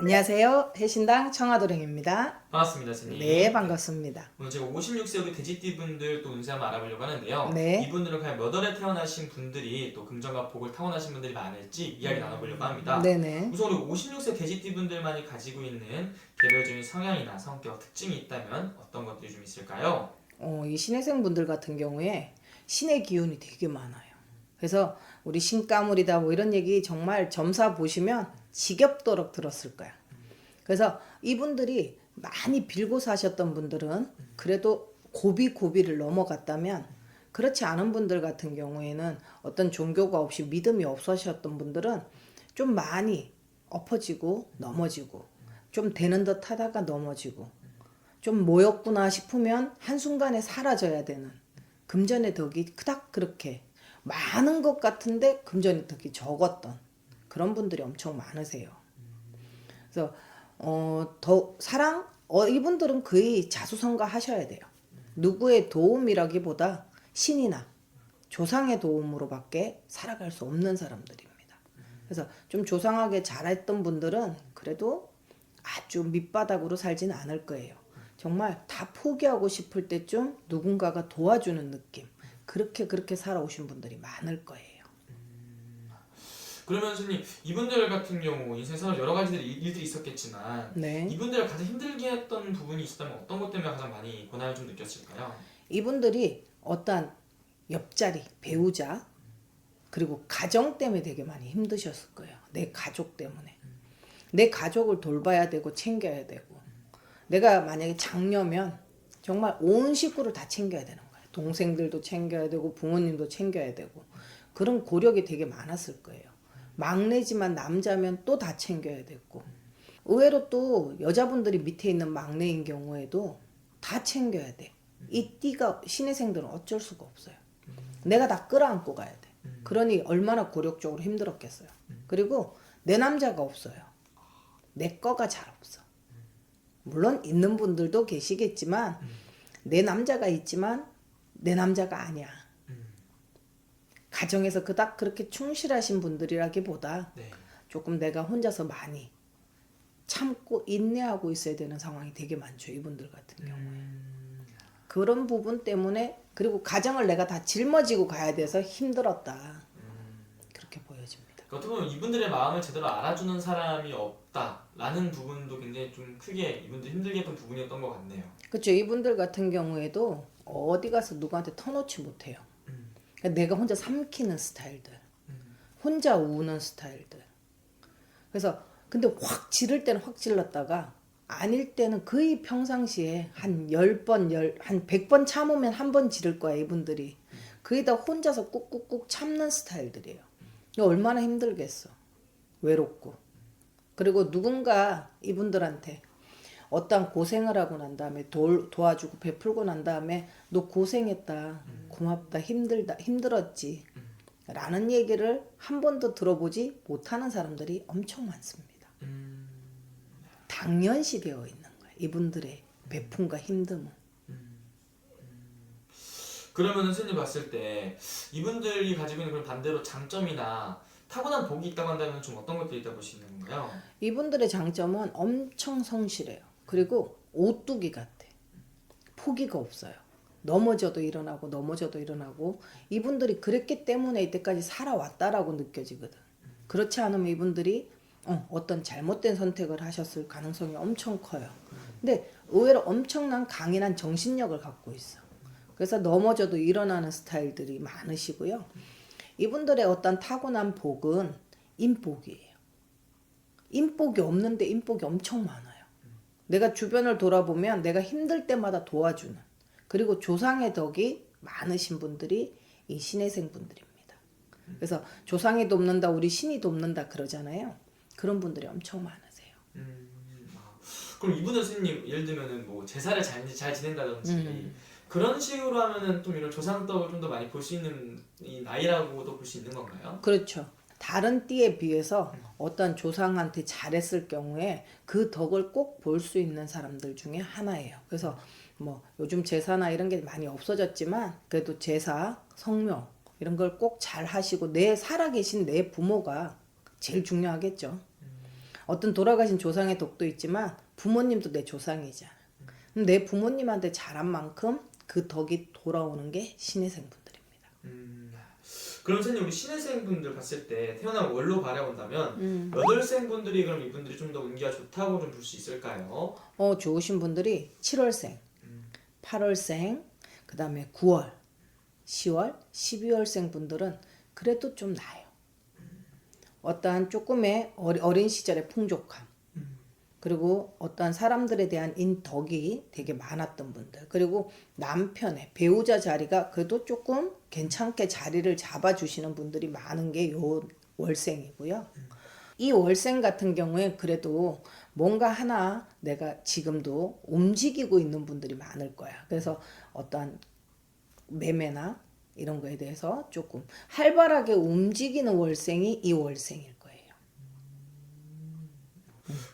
안녕하세요. 해신당 청아도령입니다. 반갑습니다, 선생님. 네, 반갑습니다. 오늘 제가 56세 우리 돼지띠분들 또 운세 한번 알아보려고 하는데요. 네. 이분들은 과연 몇 월에 태어나신 분들이 또 금전과 복을 타고나신 분들이 많을지 이야기 나눠보려고 합니다. 네네. 우선 우리 56세 돼지띠분들만이 가지고 있는 개별적인 성향이나 성격, 특징이 있다면 어떤 것들이 좀 있을까요? 이 신해생 분들 같은 경우에 신의 기운이 되게 많아요. 그래서 우리 신가물이다 뭐 이런 얘기 정말 점사 보시면 지겹도록 들었을 거야. 그래서 이분들이 많이 빌고 사셨던 분들은 그래도 고비를 넘어갔다면, 그렇지 않은 분들 같은 경우에는 어떤 종교가 없이 믿음이 없으셨던 분들은 좀 많이 엎어지고 넘어지고, 좀 되는 듯 하다가 넘어지고, 좀 모였구나 싶으면 한순간에 사라져야 되는, 금전의 덕이 그닥 그렇게 많은 것 같은데 금전의 덕이 적었던 그런 분들이 엄청 많으세요. 그래서 더 사랑, 이분들은 거의 자수성가 하셔야 돼요. 누구의 도움이라기보다 신이나 조상의 도움으로밖에 살아갈 수 없는 사람들입니다. 그래서 좀 조상하게 잘했던 분들은 그래도 아주 밑바닥으로 살지는 않을 거예요. 정말 다 포기하고 싶을 때쯤 누군가가 도와주는 느낌, 그렇게 살아오신 분들이 많을 거예요. 그러면 선생님, 이분들 같은 경우 인생에서 여러 가지 일들이 있었겠지만 네. 이분들을 가장 힘들게 했던 부분이 있었다면 어떤 것 때문에 가장 많이 고난을 좀 느꼈을까요? 이분들이 어떠한 옆자리, 배우자, 그리고 가정 때문에 되게 많이 힘드셨을 거예요. 내 가족 때문에. 내 가족을 돌봐야 되고 챙겨야 되고, 내가 만약에 장녀면 정말 온 식구를 다 챙겨야 되는 거예요. 동생들도 챙겨야 되고 부모님도 챙겨야 되고, 그런 고력이 되게 많았을 거예요. 막내지만 남자면 또 다 챙겨야 됐고, 의외로 또 여자분들이 밑에 있는 막내인 경우에도 다 챙겨야 돼. 이 띠가 신의생들은 어쩔 수가 없어요. 내가 다 끌어안고 가야 돼. 그러니 얼마나 고력적으로 힘들었겠어요. 그리고 내 남자가 없어요. 내 거가 잘 없어. 물론 있는 분들도 계시겠지만 내 남자가 있지만 내 남자가 아니야. 가정에서 그닥 그렇게 충실하신 분들이라기보다 네. 조금 내가 혼자서 많이 참고 인내하고 있어야 되는 상황이 되게 많죠. 이분들 같은 경우에. 그런 부분 때문에, 그리고 가정을 내가 다 짊어지고 가야 돼서 힘들었다. 그렇게 보여집니다. 어떻게 보면 이분들의 마음을 제대로 알아주는 사람이 없다라는 부분도 굉장히 좀 크게 이분들 힘들게 했던 부분이었던 것 같네요. 그렇죠. 이분들 같은 경우에도 어디 가서 누구한테 터놓지 못해요. 그러니까 내가 혼자 삼키는 스타일들, 혼자 우는 스타일들. 그래서 근데 확 지를 때는 확 질렀다가 아닐 때는 거의 평상시에 한 10번, 한 100번 참으면 한 번 지를 거야, 이분들이. 거의 다 혼자서 꾹꾹꾹 참는 스타일들이에요. 얼마나 힘들겠어. 외롭고. 그리고 누군가 이분들한테 어떤 고생을 하고 난 다음에 도와주고 베풀고 난 다음에 너 고생했다, 고맙다, 힘들다, 힘들었지 라는 얘기를 한 번도 들어보지 못하는 사람들이 엄청 많습니다. 당연시 되어 있는 거예요. 이분들의 베품과 힘듦은. 그러면 선생님 봤을 때 이분들이 가지고 있는 그런 반대로 장점이나 타고난 복이 있다고 한다면 좀 어떤 것들이 있다고 보시는 건가요? 이분들의 장점은 엄청 성실해요. 그리고 오뚜기 같아. 포기가 없어요. 넘어져도 일어나고 넘어져도 일어나고, 이분들이 그랬기 때문에 이때까지 살아왔다라고 느껴지거든. 그렇지 않으면 이분들이 어떤 잘못된 선택을 하셨을 가능성이 엄청 커요. 근데 의외로 엄청난 강인한 정신력을 갖고 있어. 그래서 넘어져도 일어나는 스타일들이 많으시고요. 이분들의 어떤 타고난 복은 인복이에요. 인복이 없는데 인복이 엄청 많아요. 내가 주변을 돌아보면 내가 힘들 때마다 도와주는, 그리고 조상의 덕이 많으신 분들이 이 신해생 분들입니다. 그래서 조상이 돕는다, 우리 신이 돕는다 그러잖아요. 그런 분들이 엄청 많으세요. 그럼 이분은 선생님 예를 들면은 뭐 제사를 잘 지낸다든지 그런 식으로 하면은 좀 이런 조상덕을 좀 더 많이 볼 수 있는 이 나이라고도 볼 수 있는 건가요? 그렇죠. 다른 띠에 비해서 어떤 조상한테 잘했을 경우에 그 덕을 꼭 볼 수 있는 사람들 중에 하나예요. 그래서 뭐 요즘 제사나 이런 게 많이 없어졌지만 그래도 제사, 성묘 이런 걸 꼭 잘 하시고, 내 살아계신 내 부모가 제일 중요하겠죠. 어떤 돌아가신 조상의 덕도 있지만 부모님도 내 조상이잖아. 내 부모님한테 잘한 만큼 그 덕이 돌아오는 게 신혜생분들입니다. 그럼 선생님 우리 신혜생분들 봤을 때 태어난 월로 바라본다면 여덟생분들이 그럼 이분들이 좀 더 운기가 좋다고 좀 볼 수 있을까요? 좋으신 분들이 7월생, 8월생, 그 다음에 9월, 10월, 12월생 분들은 그래도 좀 나아요. 어떠한 조금의 어린 시절의 풍족함, 그리고 어떠한 사람들에 대한 인덕이 되게 많았던 분들, 그리고 남편의 배우자 자리가 그래도 조금 괜찮게 자리를 잡아주시는 분들이 많은 게 요 월생이고요. 이 월생 같은 경우에 그래도 뭔가 하나 내가 지금도 움직이고 있는 분들이 많을 거야. 그래서 어떠한 매매나 이런 거에 대해서 조금 활발하게 움직이는 월생이 이 월생일 거예요.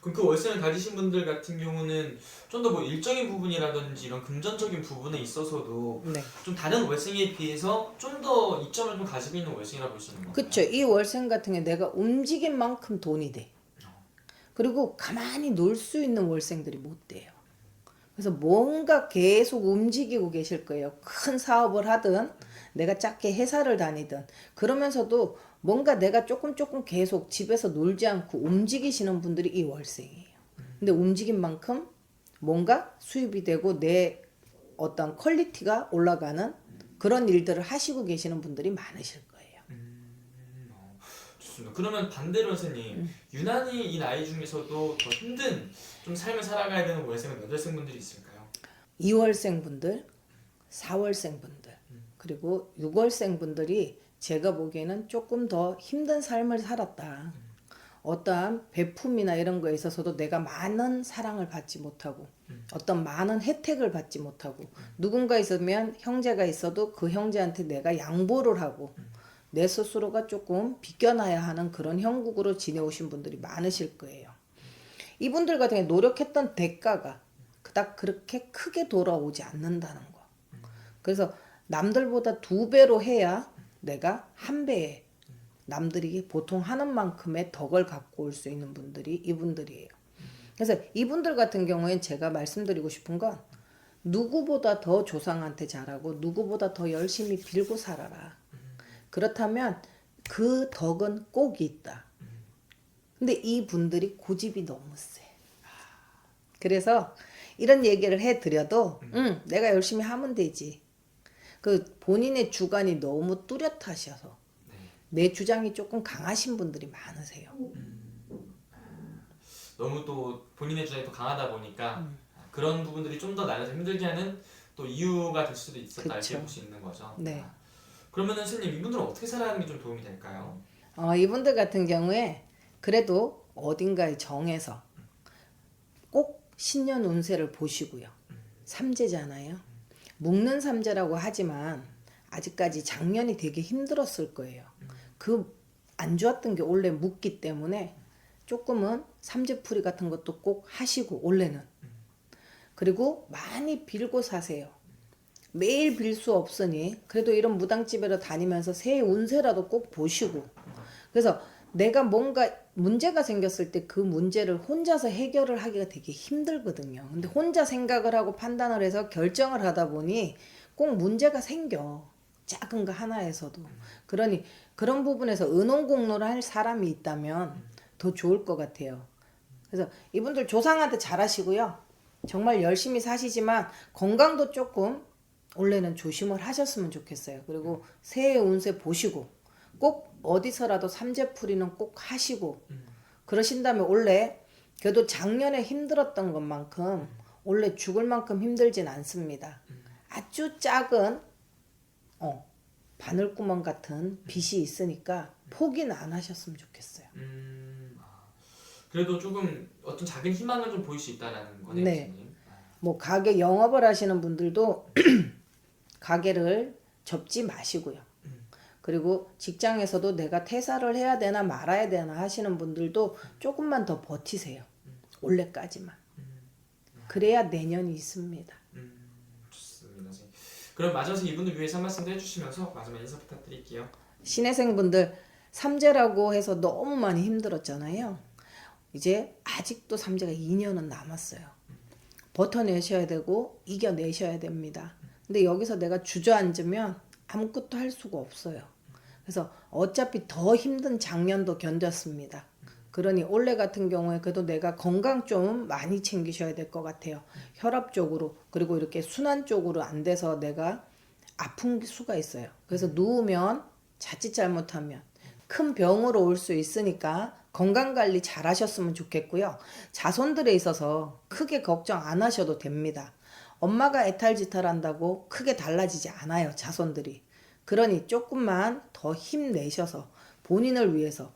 그럼 그 월생을 가지신 분들 같은 경우는 좀 더 뭐 일적인 부분이라든지 이런 금전적인 부분에 있어서도 네. 좀 다른 월생에 비해서 좀 더 이점을 좀 가지고 있는 월생이라고 볼 수 있는 건가요? 그쵸. 이 월생 같은 게 내가 움직인 만큼 돈이 돼. 그리고 가만히 놀 수 있는 월생들이 못 돼요. 그래서 뭔가 계속 움직이고 계실 거예요. 큰 사업을 하든 내가 작게 회사를 다니든 그러면서도 뭔가 내가 조금 계속 집에서 놀지 않고 움직이시는 분들이 이 월생이에요. 근데 움직인 만큼 뭔가 수입이 되고 내 어떤 퀄리티가 올라가는 그런 일들을 하시고 계시는 분들이 많으실 거예요. 좋습니다. 그러면 반대로 선생님 유난히 이 나이 중에서도 더 힘든 좀 삶을 살아가야 되는 월생은 몇 월생분들이 있을까요? 2월생 분들, 4월생 분들, 그리고 6월생 분들이 제가 보기에는 조금 더 힘든 삶을 살았다. 어떠한 베품이나 이런 거에 있어서도 내가 많은 사랑을 받지 못하고 어떤 많은 혜택을 받지 못하고 누군가 있으면 형제가 있어도 그 형제한테 내가 양보를 하고 내 스스로가 조금 비껴나야 하는 그런 형국으로 지내오신 분들이 많으실 거예요. 이분들 같은 경우에 노력했던 대가가 그닥 그렇게 크게 돌아오지 않는다는 거. 그래서 남들보다 2배로 해야 내가 1배에 남들이 보통 하는 만큼의 덕을 갖고 올 수 있는 분들이 이분들이에요. 그래서 이분들 같은 경우엔 제가 말씀드리고 싶은 건 누구보다 더 조상한테 잘하고 누구보다 더 열심히 빌고 살아라. 그렇다면 그 덕은 꼭 있다. 근데 이분들이 고집이 너무 세. 그래서 이런 얘기를 해드려도 내가 열심히 하면 되지. 그 본인의 주관이 너무 뚜렷하셔서 내 주장이 조금 강하신 분들이 많으세요. 너무 또 본인의 주장이 더 강하다 보니까 그런 부분들이 좀 더 나를 힘들게 하는 또 이유가 될 수도 있었다 이렇게 볼 수 있는 거죠. 네. 그러면은 선생님 이분들은 어떻게 살아가는 게 좀 도움이 될까요? 이분들 같은 경우에 그래도 어딘가에 정해서 꼭 신년 운세를 보시고요. 삼재잖아요. 묶는 삼재라고 하지만 아직까지 작년이 되게 힘들었을 거예요. 그 안 좋았던 게 원래 묻기 때문에 조금은 삼재풀이 같은 것도 꼭 하시고 올해는. 그리고 많이 빌고 사세요. 매일 빌 수 없으니 그래도 이런 무당집에로 다니면서 새해 운세라도 꼭 보시고. 그래서 내가 뭔가 문제가 생겼을 때 그 문제를 혼자서 해결을 하기가 되게 힘들거든요. 근데 혼자 생각을 하고 판단을 해서 결정을 하다 보니 꼭 문제가 생겨. 작은 거 하나에서도. 그러니 그런 부분에서 의논공로를 할 사람이 있다면 더 좋을 것 같아요. 그래서 이분들 조상한테 잘하시고요. 정말 열심히 사시지만 건강도 조금 올해는 조심을 하셨으면 좋겠어요. 그리고 새해 운세 보시고 꼭 어디서라도 삼재풀이는 꼭 하시고 그러신다면 올해 그래도 작년에 힘들었던 것만큼 올해 죽을 만큼 힘들진 않습니다. 아주 작은 바늘구멍 같은 빚이 있으니까 포기는 안 하셨으면 좋겠어요. 그래도 조금 어떤 작은 희망을 좀 보일 수 있다라는 거네요. 네. 선생님. 뭐 가게 영업을 하시는 분들도 가게를 접지 마시고요. 그리고 직장에서도 내가 퇴사를 해야 되나 말아야 되나 하시는 분들도 조금만 더 버티세요. 올해까지만. 그래야 내년이 있습니다. 좋습니다. 선생님. 그럼 마지막에 이분들 위해서 한 말씀도 해주시면서 마지막 인사 부탁드릴게요. 신혜생분들 삼재라고 해서 너무 많이 힘들었잖아요. 이제 아직도 삼재가 2년은 남았어요. 버텨내셔야 되고 이겨내셔야 됩니다. 근데 여기서 내가 주저앉으면 아무것도 할 수가 없어요. 그래서 어차피 더 힘든 작년도 견뎠습니다. 그러니 올해 같은 경우에 그래도 내가 건강 좀 많이 챙기셔야 될 것 같아요. 혈압 쪽으로 그리고 이렇게 순환 쪽으로 안 돼서 내가 아픈 수가 있어요. 그래서 누우면 자칫 잘못하면 큰 병으로 올 수 있으니까 건강관리 잘 하셨으면 좋겠고요. 자손들에 있어서 크게 걱정 안 하셔도 됩니다. 엄마가 애탈지탈한다고 크게 달라지지 않아요. 자손들이. 그러니 조금만 더 힘내셔서 본인을 위해서